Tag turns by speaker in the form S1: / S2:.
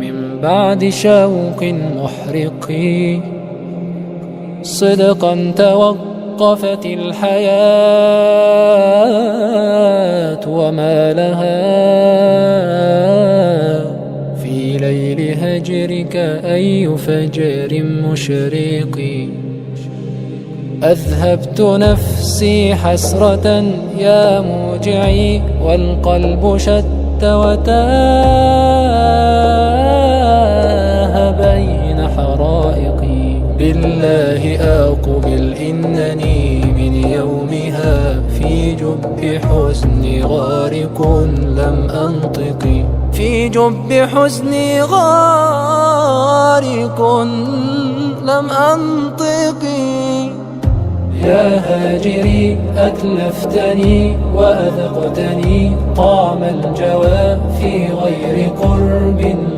S1: من بعد شوق محرق صدقا توقفت الحياة وما لها في ليل هجرك أي فجر مشرق. أذهبت نفسي حسرة يا موجعي والقلب شت وتاه بين حرائقي. بالله أقبل إنني من يومها في جب حزني غارق لم أنطق. في جب حزني غارق لم أنطق. يا هاجري أتلفتني وأذقتني طعم الجوى في غير قرب